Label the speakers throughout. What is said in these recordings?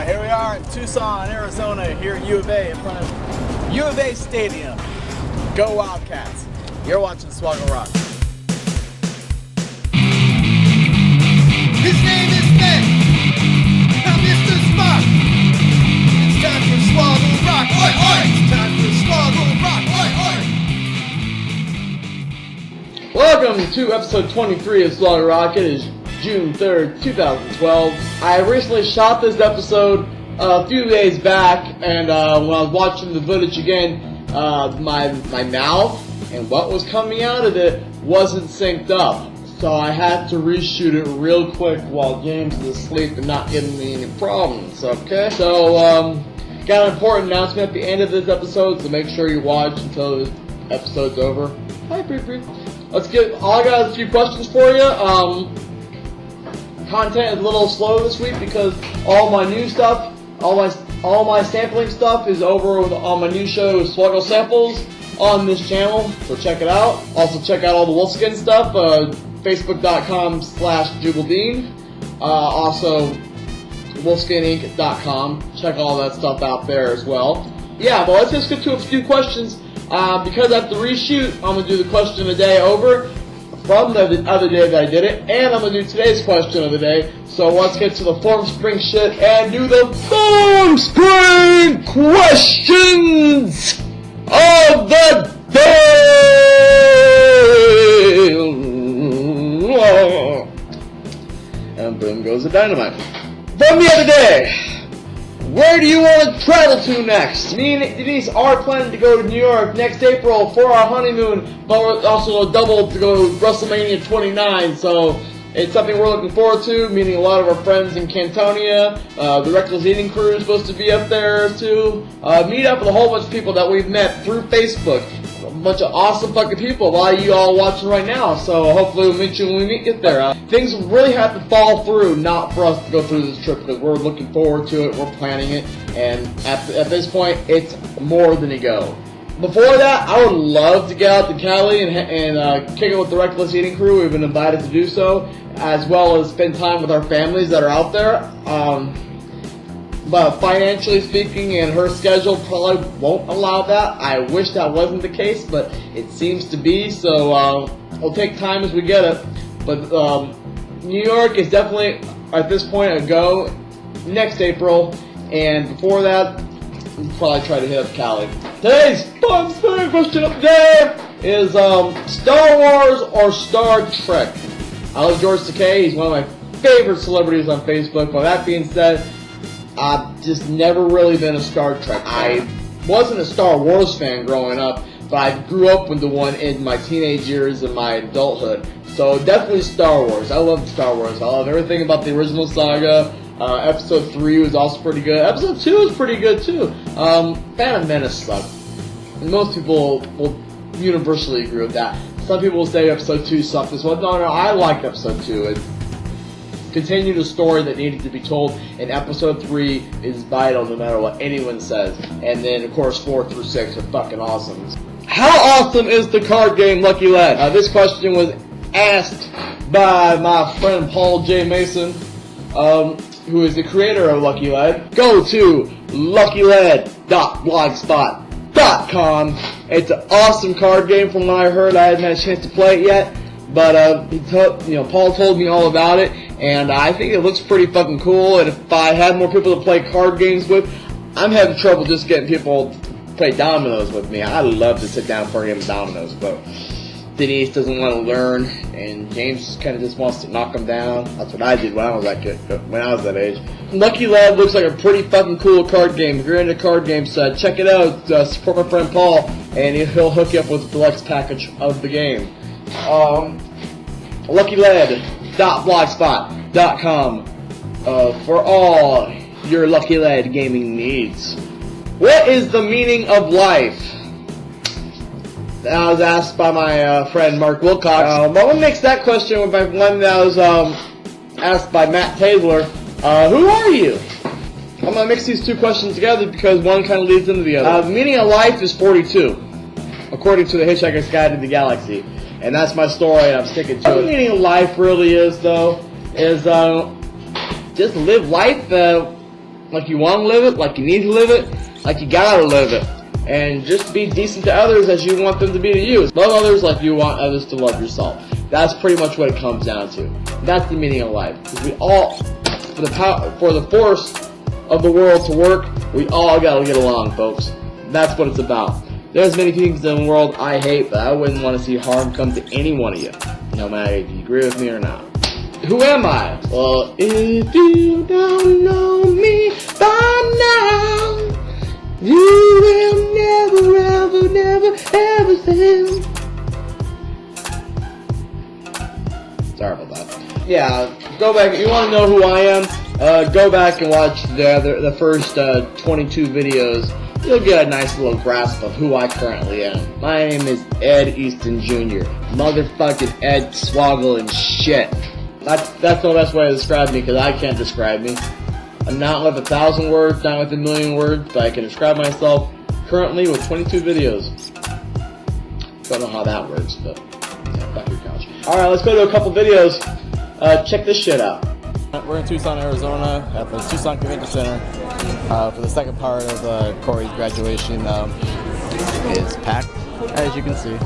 Speaker 1: Here we are in Tucson, Arizona, here at U of A in front of U of A Stadium. Go Wildcats. You're watching SWOGGLE Rock.
Speaker 2: His name is Ben. I'm Mr. Spock. It's time for SWOGGLE Rock. Oi, oi. It's time for SWOGGLE Rock. Oi, oi.
Speaker 3: Welcome to episode 23 of SWOGGLE Rock. It is June 3rd, 2012. I recently shot this episode a few days back, and when I was watching the footage again, my mouth and what was coming out of it wasn't synced up. So I had to reshoot it real quick while James is asleep and not giving me any problems, okay? So, got an important announcement at the end of this episode, so make sure you watch until the episode's over. Hi, Pre-Pre. I got a few questions for you. Content is a little slow this week because all my new stuff, all my sampling stuff is over on my new show, SWOGGLE Samples, on this channel, so check it out. Also check out all the Wolfskin stuff, facebook.com/JubalDean, also wolfskininc.com, check all that stuff out there as well. Yeah, but let's just get to a few questions. Because I have to reshoot, I'm going to do the question of the day over from the other day that I did it, and I'm going to do today's question of the day. So let's get to the Form Spring shit and do the Form Spring questions of the day! And boom goes the dynamite. From the other day, where do you want to travel to next? Me and Denise are planning to go to New York next April for our honeymoon, but we're also double to go to WrestleMania 29, so it's something we're looking forward to, meeting a lot of our friends in Cantonia. The Reckless Eating crew is supposed to be up there too. Meet up with a whole bunch of people that we've met through Facebook. A bunch of awesome fucking people, a lot of you all watching right now, so hopefully we'll meet you when we get there. Things really have to fall through, not for us to go through this trip, because we're looking forward to it, we're planning it, and at this point, it's more than a go. Before that, I would love to get out to Cali and kick it with the Reckless Eating crew. We've been invited to do so, as well as spend time with our families that are out there. But financially speaking, and her schedule probably won't allow that. I wish that wasn't the case, but it seems to be, so we'll take time as we get it. But New York is definitely, at this point, a go next April, and before that, we'll probably try to hit up Cali. Today's fun spring question up there is Star Wars or Star Trek? I love George Takei. He's one of my favorite celebrities on Facebook. But that being said, I've just never really been a Star Trek fan. I wasn't a Star Wars fan growing up, but I grew up with the one in my teenage years and my adulthood. So definitely Star Wars. I love Star Wars. I love everything about the original saga. Episode 3 was also pretty good. Episode 2 was pretty good too. Phantom Menace sucked. And most people will universally agree with that. Some people will say episode 2 sucked as well. No, I liked episode 2. It continued a story that needed to be told, and episode 3 is vital no matter what anyone says. And then, of course, 4 through 6 are fucking awesome. How awesome is the card game Lucky Lad? This question was asked by my friend Paul J. Mason, who is the creator of Lucky Lad. Go to luckylad.blogspot.com. It's an awesome card game from what I heard. I haven't had a chance to play it yet, but Paul told me all about it, and I think it looks pretty fucking cool. And if I had more people to play card games with, I'm having trouble just getting people to play dominoes with me. I'd love to sit down for a game of dominoes, but Denise doesn't want to learn, and James kind of just wants to knock them down. That's what I did when I was that kid, when I was that age. Lucky Lad looks like a pretty fucking cool card game. If you're into card games, check it out. Support my friend Paul, and he'll hook you up with the deluxe package of the game. LuckyLad.blogspot.com for all your Lucky Lad gaming needs. What is the meaning of life? That was asked by my friend Mark Wilcox. But I'm going to mix that question with my one that was asked by Matt Taylor. Who are you? I'm going to mix these two questions together because one kind of leads into the other. The meaning of life is 42, according to the Hitchhiker's Guide to the Galaxy. And that's my story, and I'm sticking to it. The meaning of life really is, though, is just live life like you want to live it, like you need to live it, like you gotta live it. And just be decent to others as you want them to be to you. Love others like you want others to love yourself. That's pretty much what it comes down to. That's the meaning of life. Because we all, for the force of the world to work, we all gotta get along, folks. That's what it's about. There's many things in the world I hate, but I wouldn't want to see harm come to any one of you, no matter if you agree with me or not. Who am I? Well, if you don't know me by now, you will never, ever, never, ever say. Sorry about that. Yeah, go back. If you want to know who I am, go back and watch the first 22 videos. You'll get a nice little grasp of who I currently am. My name is Ed Easton Jr. Motherfucking Ed Swoggle and shit. That's the best way to describe me, because I can't describe me. I'm not with 1,000 words, not with 1,000,000 words, but I can describe myself currently with 22 videos. Don't know how that works, but yeah, fuck your couch. Alright, let's go to a couple videos. Check this shit out.
Speaker 1: We're in Tucson, Arizona at the Tucson Convention Center for the second part of Corey's graduation. Is packed, as you can see.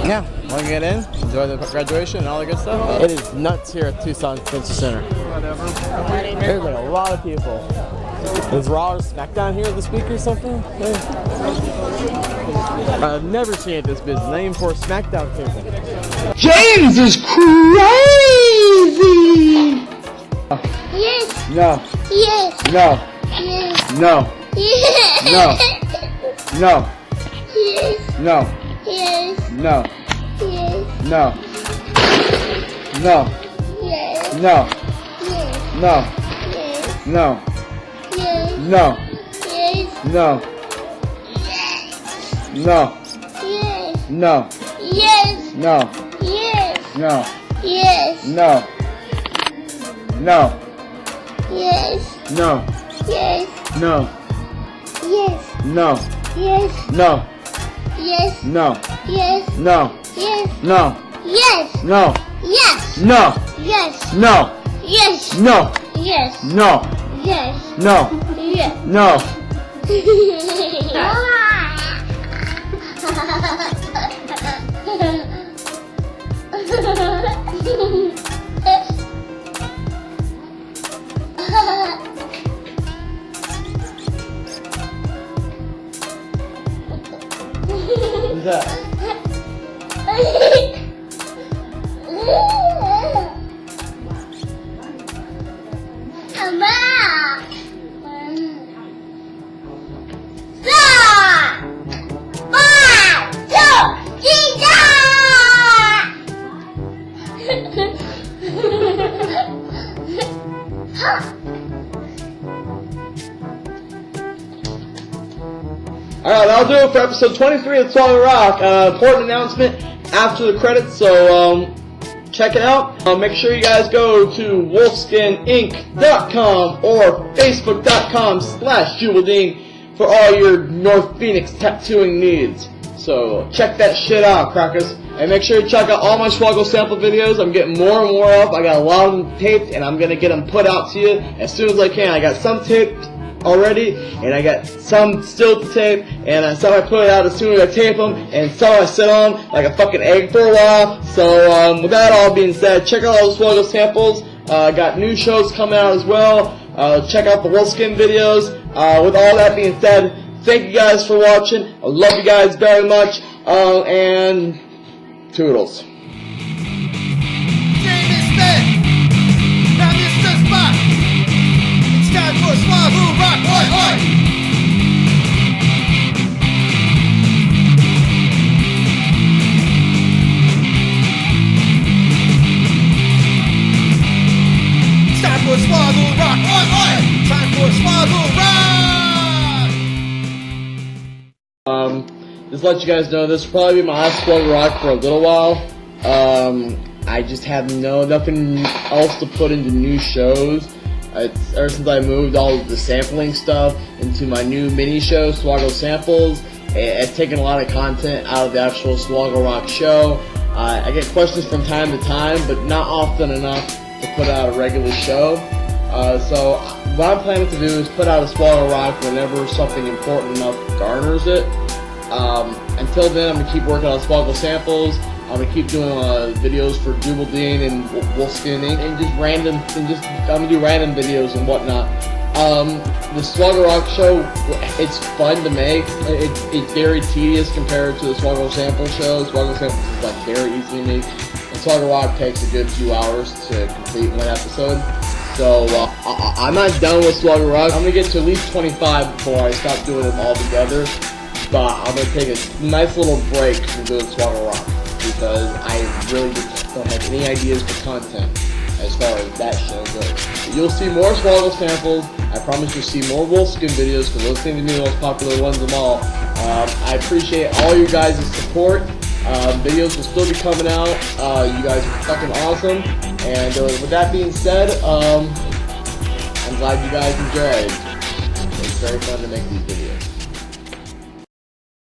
Speaker 1: Yeah, want to get in, enjoy the graduation and all the good stuff. It is nuts here at Tucson Convention Center. There's like a lot of people. Is Raw or SmackDown here this week or something? I've never seen it this busy, not even for SmackDown people.
Speaker 3: James is crazy!
Speaker 4: Yes.
Speaker 3: No.
Speaker 4: Yes.
Speaker 3: No.
Speaker 4: Yes.
Speaker 3: No.
Speaker 4: Yes.
Speaker 3: No. No.
Speaker 4: Yes.
Speaker 3: No.
Speaker 4: Yes.
Speaker 3: No.
Speaker 4: Yes.
Speaker 3: No. No.
Speaker 4: Yes.
Speaker 3: No.
Speaker 4: Yes.
Speaker 3: No.
Speaker 4: Yes.
Speaker 3: No.
Speaker 4: Yes.
Speaker 3: No.
Speaker 4: Yes.
Speaker 3: No. No.
Speaker 4: Yes.
Speaker 3: No.
Speaker 4: Yes.
Speaker 3: No.
Speaker 4: Yes.
Speaker 3: No.
Speaker 4: Yes.
Speaker 3: No. No.
Speaker 4: Yes.
Speaker 3: No.
Speaker 4: Yes.
Speaker 3: No.
Speaker 4: Yes.
Speaker 3: No.
Speaker 4: Yes.
Speaker 3: No.
Speaker 4: Yes.
Speaker 3: No.
Speaker 4: Yes.
Speaker 3: No.
Speaker 4: Yes.
Speaker 3: No.
Speaker 4: Yes.
Speaker 3: No.
Speaker 4: Yes.
Speaker 3: No.
Speaker 4: Yes.
Speaker 3: No.
Speaker 4: Yes.
Speaker 3: No.
Speaker 4: Yes.
Speaker 3: No.
Speaker 4: Yes.
Speaker 3: No.
Speaker 4: Yes.
Speaker 3: No. What's that? Alright, that'll do it for episode 23 of SWOGGLE ROCK. Important announcement after the credits, so check it out. Make sure you guys go to wolfskininc.com or facebook.com/Jubaldine for all your North Phoenix tattooing needs. So check that shit out, crackers. And make sure to check out all my SWOGGLE sample videos. I'm getting more and more up. I got a lot of them taped, and I'm going to get them put out to you as soon as I can. I got some taped already, and I got some still to tape, and some I put out as soon as I tape them, and some I sit on like a fucking egg for a while. So with that all being said, check out all the SWOGGLE samples. Got new shows coming out as well. Check out the Wolfskin videos. With all that being said, thank you guys for watching. I love you guys very much, and toodles.
Speaker 2: James Smith. Now this is the spot. It's time for SWOGGLE ROCK. Oi, oi. It's time for SWOGGLE ROCK. Oi, oi. Time for SWOGGLE ROCK.
Speaker 3: Just let you guys know, this will probably be my last SWOGGLE ROCK for a little while. I just have nothing else to put into new shows. Ever since I moved all of the sampling stuff into my new mini show, SWOGGLE Samples, it's taken a lot of content out of the actual SWOGGLE ROCK show. I get questions from time to time, but not often enough to put out a regular show. So what I'm planning to do is put out a SWOGGLE ROCK whenever something important enough garners it. Until then, I'm gonna keep working on SWOGGLE samples. I'm gonna keep doing videos for Jubilee and Wolfskinning and I'm gonna do random videos and whatnot. The SWOGGLE ROCK show, it's fun to make. It's very tedious compared to the SWOGGLE sample show. SWOGGLE samples is like very easy to make. And SWOGGLE ROCK takes a good few hours to complete one episode. So I'm not done with SWOGGLE ROCK. I'm gonna get to at least 25 before I stop doing them all together. But I'm gonna take a nice little break from doing SWOGGLE ROCK because I really just don't have any ideas for content as far as that show goes. But you'll see more SWOGGLE samples. I promise you'll see more Wolfskin videos because those seem to be the most popular ones of all. I appreciate all you guys' support. Videos will still be coming out. You guys are fucking awesome. And with that being said, I'm glad you guys enjoyed. It's very fun to make these videos.